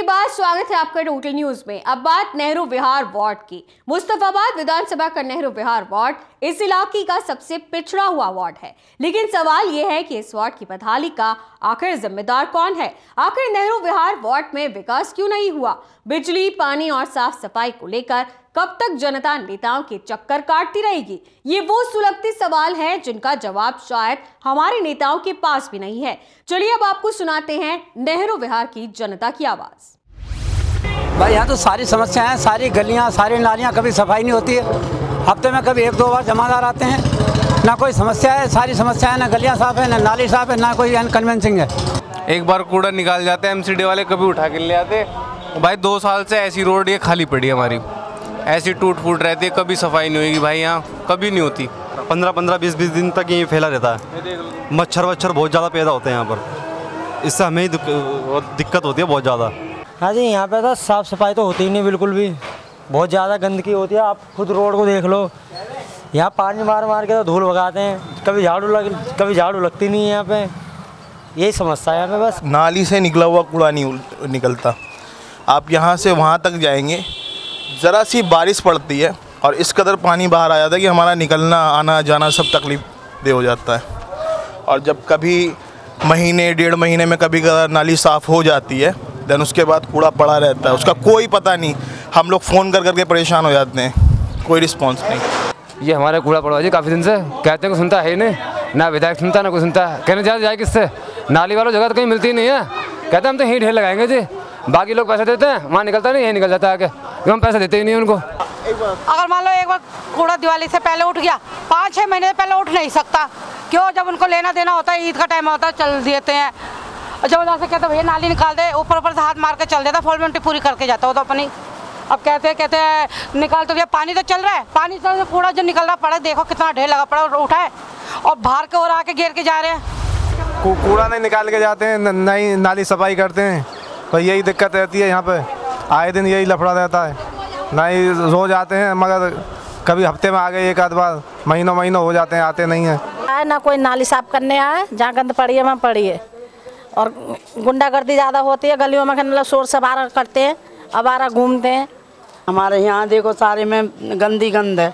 बाद स्वागत है आपका टोटल न्यूज में। अब बात नेहरू विहार वार्ड की। मुस्तफाबाद विधानसभा का नेहरू विहार वार्ड इस इलाके का सबसे पिछड़ा हुआ वार्ड है, लेकिन सवाल यह है कि इस वार्ड की बदहाली का आखिर जिम्मेदार कौन है? आखिर नेहरू विहार वार्ड में विकास क्यों नहीं हुआ? बिजली, पानी और साफ सफाई को लेकर कब तक जनता नेताओं के चक्कर काटती रहेगी? ये वो सुलगते सवाल हैं जिनका जवाब शायद हमारे नेताओं के पास भी नहीं है। चलिए अब आपको सुनाते हैं नेहरू विहार की जनता की आवाज। भाई यहाँ तो सारी समस्याएं हैं, सारी गलियाँ, सारी नालियाँ, कभी सफाई नहीं होती है। हफ्ते में कभी 1-2 बार जमादार आते हैं, ना कोई समस्या है, सारी समस्याएं, ना गलियाँ साफ है, ना नाली साफ है, ना कोई अनकन्विंसिंग है। एक बार कूड़ा निकाल जाते हैं एमसीडी वाले, कभी उठा के ले आते। भाई 2 साल से ऐसी रोड ये खाली पड़ी है हमारी, ऐसी टूट फूट रहती है, कभी सफाई नहीं होगी भाई, यहाँ कभी नहीं होती। 15-15, 20-20 दिन तक ये फैला रहता है। मच्छर बहुत ज़्यादा पैदा होते हैं यहाँ पर, इससे हमें ही दिक्कत होती है बहुत ज़्यादा। हाँ जी, यहाँ पे तो साफ़ सफाई तो होती ही नहीं बिल्कुल भी, बहुत ज़्यादा गंदगी होती है। आप खुद रोड को देख लो, यहाँ पानी मार मार के तो धूल भगाते हैं, कभी झाड़ू लगती नहीं है यहाँ पे। यही समस्या है यहाँ पे बस। नाली से निकला हुआ कूड़ा नहीं निकलता। आप यहाँ से वहाँ तक जाएंगे, ज़रा सी बारिश पड़ती है और इस कदर पानी बाहर आ जाता है कि हमारा निकलना आना जाना सब तकलीफ दे हो जाता है। और जब कभी महीने 1.5 महीने में कभी नाली साफ़ हो जाती है, देन उसके बाद कूड़ा पड़ा रहता है, उसका कोई पता नहीं। हम लोग फ़ोन कर करके परेशान हो जाते हैं, कोई रिस्पॉन्स नहीं। ये हमारा कूड़ा पड़ा है काफ़ी दिन से, कहते हैं को सुनता है नहीं, ना विधायक सुनता ना कोई सुनता है। कहने जाए किससे? नाली वालों जगह तो कहीं मिलती नहीं है, कहते हैं हम तो यहीं ढेर लगाएंगे जी, बाकी लोग पैसे देते हैं, वहाँ निकलता नहीं, यहीं निकल जाता है आके, हम पैसे देते ही नहीं उनको। अगर मान लो एक बार कूड़ा दिवाली से पहले उठ गया, 5-6 महीने से पहले उठ नहीं सकता। क्यों? जब उनको लेना देना होता है, ईद का टाइम होता है, चल देते हैं। जब वहाँ से कहते हैं भैया नाली निकाल दे, ऊपर से हाथ मार के चल देता, फॉर्मेलिटी पूरी करके जाता हो तो अपनी। अब कहते हैं निकाल तो भैया, पानी तो चल रहा है, पानी चल कूड़ा जो निकल रहा पड़ा, देखो कितना ढेर लगा पड़ा, उठाए और बाहर के और आके घेर के जा रहे हैं। कूड़ा नहीं निकाल के जाते हैं, नहीं नाली सफाई करते हैं, तो यही दिक्कत रहती है यहाँ पे। आए दिन यही लफड़ा रहता है, नहीं रोज आते हैं, मगर कभी हफ्ते में आ गए 1 आध बार, महीनों हो जाते हैं, आते नहीं हैं। ना कोई नाली साफ करने आए, जहाँ गंद पड़ी है वहाँ पड़ी है, और गुंडागर्दी ज़्यादा होती है गलियों में, मतलब शोर सवारा करते हैं, आवारा घूमते हैं। हमारे यहाँ देखो सारे में गंद है,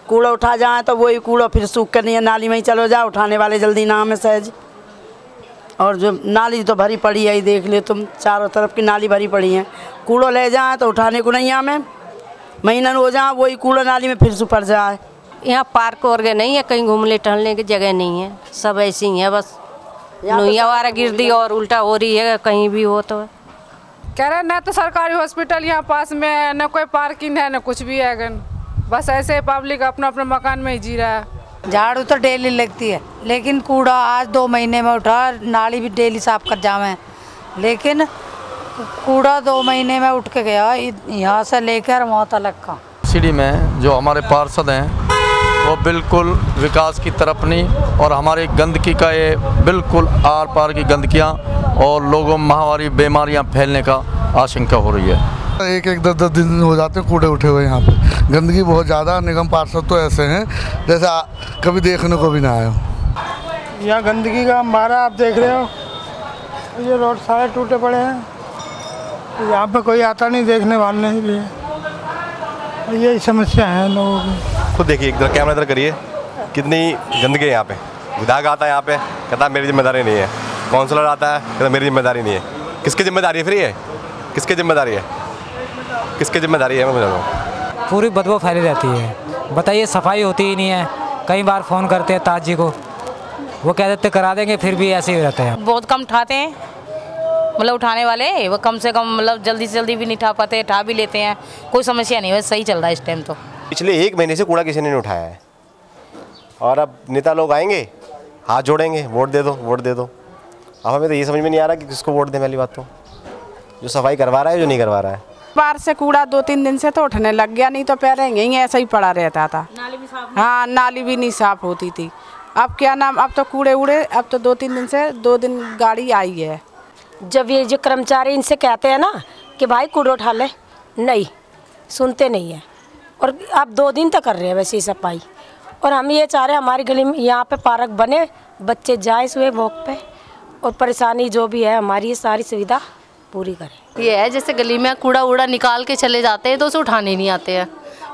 कूड़ा उठा जाए तो वही कूड़ा फिर सूख कर नहीं है, नाली में ही चलो जाओ, उठाने वाले जल्दी ना हमें सहज। और जो नाली तो भरी पड़ी है, देख ले तुम, चारों तरफ की नाली भरी पड़ी है, कूड़ा ले जाए तो उठाने को नहीं, हमें महीना हो जाए वही कूड़ा नाली में फिर से पड़ जाए। यहाँ पार्क और नहीं है, कहीं घूमने टहलने की जगह नहीं है, सब ऐसी ही है, बस नोइया वारा गिरदी और उल्टा हो रही है, कहीं भी हो तो। कह रहे न तो सरकारी हॉस्पिटल यहाँ पास में है, न कोई पार्किंग है, न कुछ भी है, बस ऐसे पब्लिक अपना अपना मकान में ही जी रहा है। झाड़ू तो डेली लगती है, लेकिन कूड़ा आज 2 महीने में उठा, नाली भी डेली साफ कर जावे, लेकिन कूड़ा 2 महीने में उठ के गया, यहाँ से लेकर वहाँ तक का। सिटी में जो हमारे पार्षद हैं वो बिल्कुल विकास की तरफ नहीं, और हमारी गंदगी का ये बिल्कुल आर पार की गंदगियाँ और लोगों में महामारी बीमारियाँ फैलने का आशंका हो रही है। 1-10 दिन हो जाते हैं कूड़े उठे हुए यहाँ पे, गंदगी बहुत ज़्यादा। निगम पार्षद तो ऐसे हैं जैसे कभी देखने को भी ना आए हो। यहाँ गंदगी का मारा आप देख रहे हो, ये रोड सारे टूटे पड़े हैं, यहाँ पे कोई आता नहीं देखने वाले के लिए, यही समस्या है लोगों की। खुद देखिए, इधर कैमरा इधर करिए, कितनी गंदगी है यहाँ पे। विधायक आता है यहाँ पे, कहता है मेरी जिम्मेदारी नहीं है, काउंसलर आता है, कहता मेरी जिम्मेदारी नहीं है। किसकी जिम्मेदारी है फिर ये? किसकी जिम्मेदारी है? किसकी जिम्मेदारी है? मैं बता रहा हूँ, पूरी बदबू फैली रहती है। बताइए, सफाई होती ही नहीं है। कई बार फ़ोन करते हैं ताज जी को, वो कह देते करा देंगे, फिर भी ऐसे ही रहते हैं। बहुत कम उठाते हैं, मतलब उठाने वाले वो कम से कम, मतलब जल्दी से जल्दी भी नहीं उठा पाते, उठा भी लेते हैं, कोई समस्या नहीं है, सही चल रहा है इस टाइम तो। पिछले 1 महीने से कूड़ा किसी ने नहीं उठाया है, और अब नेता लोग आएंगे, हाथ जोड़ेंगे, वोट दे दो, वोट दे दो। अब हमें तो ये समझ में नहीं आ रहा कि किसको वोट देने वाली बात, तो जो सफाई करवा रहा है, जो नहीं करवा रहा है। बाहर से कूड़ा 2-3 दिन से तो उठने लग गया, नहीं तो पहले यहीं ऐसा ही पड़ा रहता था। नाली भी साफ, हाँ, नाली भी नहीं साफ होती थी। अब क्या नाम, अब तो कूड़े उड़े, अब तो 2-3 दिन से 2 दिन गाड़ी आई है। जब ये जो कर्मचारी इनसे कहते हैं ना कि भाई कूड़ा उठा ले, नहीं सुनते नहीं है, और आप 2 दिन तक कर रहे हैं वैसे ही सफाई। और हम ये चाह रहे हैं हमारी गली में यहाँ पे पार्क बने, बच्चे जाए सुबह वॉक पे, और परेशानी जो भी है हमारी ये सारी सुविधा पूरी करें। ये है जैसे गली में कूड़ा वूड़ा निकाल के चले जाते हैं तो उसे उठाने नहीं आते हैं,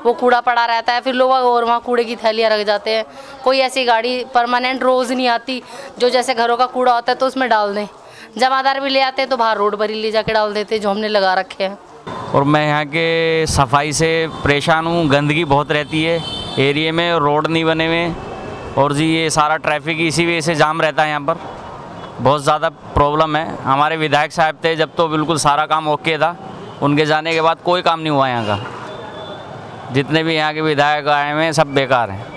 वो कूड़ा पड़ा रहता है, फिर लोग और वहाँ कूड़े की थैलियाँ रख जाते हैं। कोई ऐसी गाड़ी परमानेंट रोज़ नहीं आती जो जैसे घरों का कूड़ा होता है तो उसमें डाल दें। जमादार भी ले आते हैं तो बाहर रोड पर ही ले जाके डाल देते हैं जो हमने लगा रखे हैं। और मैं यहाँ के सफाई से परेशान हूँ, गंदगी बहुत रहती है एरिया में, रोड नहीं बने हुए, और जी ये सारा ट्रैफिक इसी वजह से जाम रहता है। यहाँ पर बहुत ज़्यादा प्रॉब्लम है। हमारे विधायक साहब थे जब तो बिल्कुल सारा काम ओके था, उनके जाने के बाद कोई काम नहीं हुआ यहाँ का। जितने भी यहाँ के विधायक आए हुए हैं सब बेकार हैं।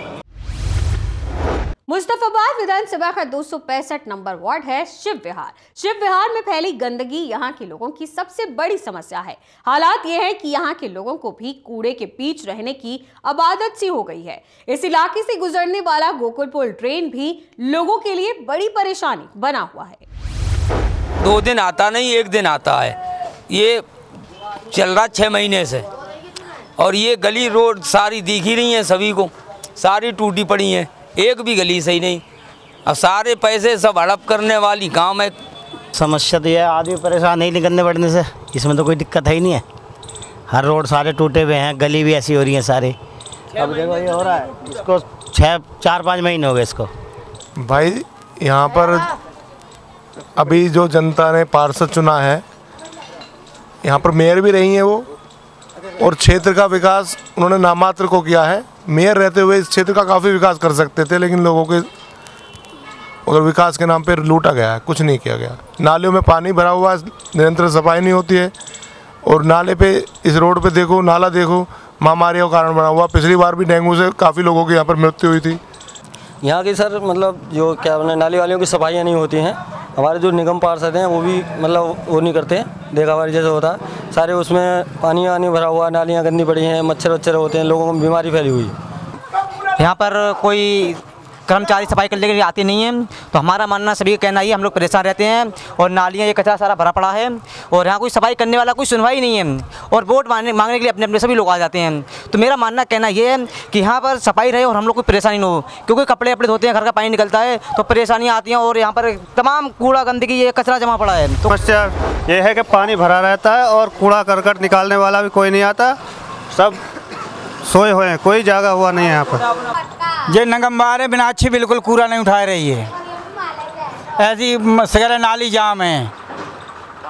मुस्तफाबाद विधानसभा का 265 नंबर वार्ड है शिव विहार। शिव विहार में फैली गंदगी यहाँ के लोगों की सबसे बड़ी समस्या है। हालात ये है कि यहाँ के लोगों को भी कूड़े के बीच रहने की अब आदत सी हो गई है। इस इलाके से गुजरने वाला गोकुलपुर ड्रेन भी लोगों के लिए बड़ी परेशानी बना हुआ है। 2 दिन आता नहीं, 1 दिन आता है। ये चल रहा 6 महीने से, और ये गली रोड सारी दिख ही रही है सभी को, सारी टूटी पड़ी हैं, एक भी गली सही नहीं। अब सारे पैसे सब हड़प करने वाली काम है। समस्या तो यह आदमी परेशान नहीं निकलने बढ़ने से, इसमें तो कोई दिक्कत है ही नहीं है। हर रोड सारे टूटे हुए हैं, गली भी ऐसी हो रही है सारी। अब देखो ये हो रहा है, इसको 4-5 महीने हो गए इसको। भाई यहाँ पर अभी जो जनता ने पार्षद चुना है, यहाँ पर मेयर भी रही हैं वो, और क्षेत्र का विकास उन्होंने नामात्र को किया है। मेयर रहते हुए इस क्षेत्र का काफ़ी विकास कर सकते थे, लेकिन लोगों के उधर विकास के नाम पर लूटा गया है, कुछ नहीं किया गया। नालियों में पानी भरा हुआ है, निरंतर सफाई नहीं होती है, और नाले पे इस रोड पे देखो, नाला देखो, महामारी का कारण बना हुआ। पिछली बार भी डेंगू से काफ़ी लोगों की यहाँ पर मृत्यु हुई थी। यहाँ की सर मतलब जो क्या बोले नाली वालियों की सफाइयाँ नहीं होती हैं। हमारे जो निगम पार्षद हैं वो भी मतलब वो नहीं करते हैं, देखावारी जैसे होता है। सारे उसमें पानी भरा हुआ, नालियाँ गंदी पड़ी हैं, मच्छर वच्छर होते हैं, लोगों को बीमारी फैली हुई है। यहाँ पर कोई कर्मचारी सफाई करने के लिए आते नहीं हैं, तो हमारा मानना सभी का कहना ही हम लोग परेशान रहते हैं। और नालियाँ ये कचरा सारा भरा पड़ा है, और यहाँ कोई सफाई करने वाला कोई सुनवाई नहीं है, और वोट मांगने के लिए अपने अपने सभी लोग आ जाते हैं। तो मेरा मानना कहना ये है कि यहाँ पर सफाई रहे और हम लोग को परेशानी न हो, क्योंकि कपड़े अपने धोते हैं, घर का पानी निकलता है तो परेशानियाँ आती हैं, और यहाँ पर तमाम कूड़ा गंदगी ये कचरा जमा पड़ा है। तो समस्या ये है कि पानी भरा रहता है और कूड़ा करकट निकालने वाला भी कोई नहीं आता, सब सोए हुए हैं, कोई जागा हुआ नहीं है यहाँ पर। ये नगमबार है, बिना अच्छी बिल्कुल कूड़ा नहीं उठा रही है, ऐसी सगैर नाली जाम है।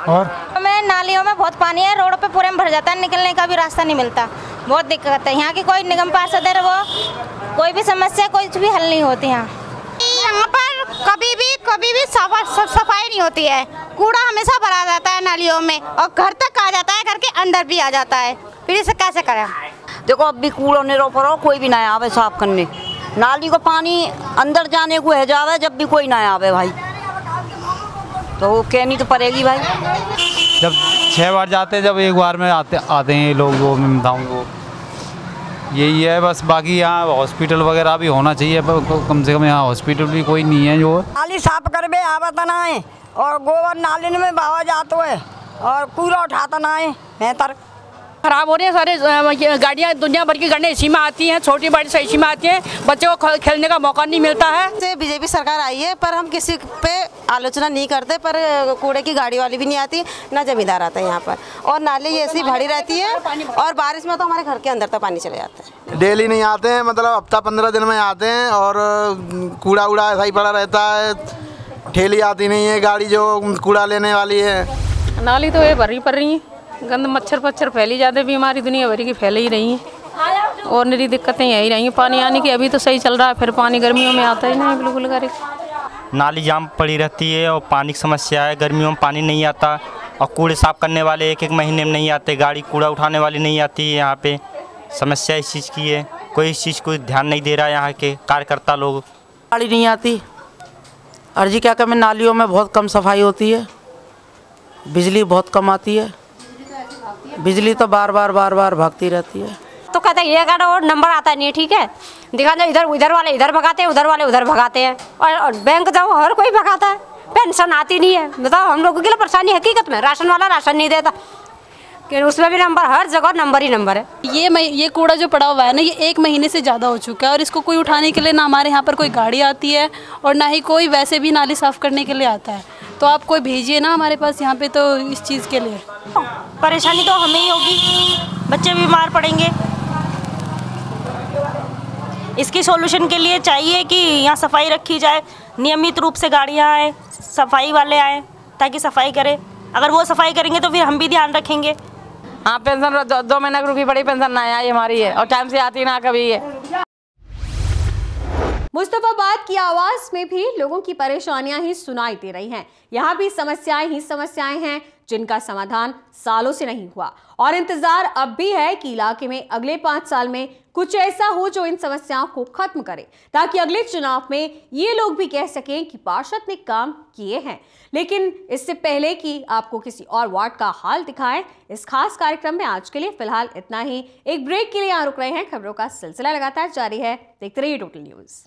और में नालियों में बहुत पानी है, रोड पे पूरे में भर जाता है, निकलने का भी रास्ता नहीं मिलता, बहुत दिक्कत है। यहाँ की कोई निगम पार्षद है वो कोई भी समस्या कोई भी हल नहीं होती। यहाँ पर कभी भी सफाई नहीं होती है, कूड़ा हमेशा भरा जाता है नालियों में, और घर तक आ जाता है, घर के अंदर भी आ जाता है। फिर इसे कैसे करें? देखो अब भी कूड़ा ने रो पड़ो, कोई भी ना आवे साफ करने, नाली को पानी अंदर जाने को है जावे, जब भी कोई ना आवे भाई तो वो कहनी तो पड़ेगी भाई। जब 6 बार जाते हैं, जब एक बार में आते हैं ये लोग, वो मैं बताऊँ वो यही है बस। बाकी यहाँ हॉस्पिटल वगैरह भी होना चाहिए, पर कम से कम यहाँ हॉस्पिटल भी कोई नहीं है जो नाली साफ कर बे आवता ना है, और गोबर नाली में बावा जाता है, और कूड़ा उठाता ना है, बेहतर खराब हो रही है। सारे गाड़ियाँ दुनिया भर की गाड़ियाँ इसी में आती हैं, छोटी बड़ी से इसी में आती हैं, बच्चों को खेलने का मौका नहीं मिलता है। बीजेपी सरकार आई है पर हम किसी पे आलोचना नहीं करते, पर कूड़े की गाड़ी वाली भी नहीं आती, ना जमींदार आता है यहाँ पर, और नाली ऐसी भरी रहती है, और बारिश में तो हमारे घर के अंदर तक पानी चले जाता है। डेली नहीं आते हैं, मतलब हफ्ता 15 दिन में आते हैं, और कूड़ा उड़ा ऐसा ही पड़ा रहता है, ठेली आती नहीं है गाड़ी जो कूड़ा लेने वाली है। नाली तो ये भरी पड़ रही है, गंद मच्छर पच्छर फैली जाते, बीमारी दुनिया भरी की फैल ही रही है, और मेरी दिक्कतें यही रही हैं। पानी आने की अभी तो सही चल रहा है, फिर पानी गर्मियों में आता ही नहीं बिल्कुल करे। नाली जाम पड़ी रहती है, और पानी की समस्या है, गर्मियों में पानी नहीं आता, और कूड़े साफ करने वाले 1-1 महीने में नहीं आते, गाड़ी कूड़ा उठाने वाली नहीं आती है। यहाँ पे समस्या इस चीज़ की है, कोई इस चीज़ को ध्यान नहीं दे रहा है यहाँ के कार्यकर्ता लोग। गाड़ी नहीं आती, अर्जी क्या करें, नालियों में बहुत कम सफाई होती है, बिजली बहुत कम आती है, बिजली तो बार बार भागती रहती है। तो कहते हैं ये गाड़ा और नंबर आता नहीं है, ठीक है, दिखा दो इधर वाले इधर भगाते हैं, उधर वाले उधर भगाते हैं, और बैंक जाओ हर कोई भगाता है, पेंशन आती नहीं है। बताओ हम लोगों के लिए परेशानी हकीकत में, राशन वाला राशन नहीं देता, कि उसमें भी नंबर, हर जगह नंबर ही नंबर है। ये कूड़ा जो पड़ा हुआ है ना, ये 1 महीने से ज़्यादा हो चुका है, और इसको कोई उठाने के लिए ना हमारे यहाँ पर कोई गाड़ी आती है, और ना ही कोई वैसे भी नाली साफ़ करने के लिए आता है। तो आप कोई भेजिए ना हमारे पास यहाँ पे तो इस चीज़ के लिए। परेशानी तो हमें ही होगी, बच्चे बीमार पड़ेंगे। इसकी सॉल्यूशन के लिए चाहिए कि यहाँ सफाई रखी जाए, नियमित रूप से गाड़ियाँ आए, सफाई वाले आए ताकि सफाई करें। अगर वो सफाई करेंगे तो फिर हम भी ध्यान रखेंगे। हाँ, पेंशन 2 महीने की रुकी पड़ी पेंशन ना आई हमारी है और टाइम से आती ना कभी है। मुस्तफाबाद की आवाज में भी लोगों की परेशानियां ही सुनाई दे रही हैं। यहाँ भी समस्याएं ही समस्याएं हैं जिनका समाधान सालों से नहीं हुआ और इंतजार अब भी है कि इलाके में अगले 5 साल में कुछ ऐसा हो जो इन समस्याओं को खत्म करे, ताकि अगले चुनाव में ये लोग भी कह सकें कि पार्षद ने काम किए हैं। लेकिन इससे पहले कि आपको किसी और वार्ड का हाल दिखाएं, इस खास कार्यक्रम में आज के लिए फिलहाल इतना ही। एक ब्रेक के लिए यहाँ रुक रहे हैं। खबरों का सिलसिला लगातार जारी है, देखते रहिए टोटल न्यूज।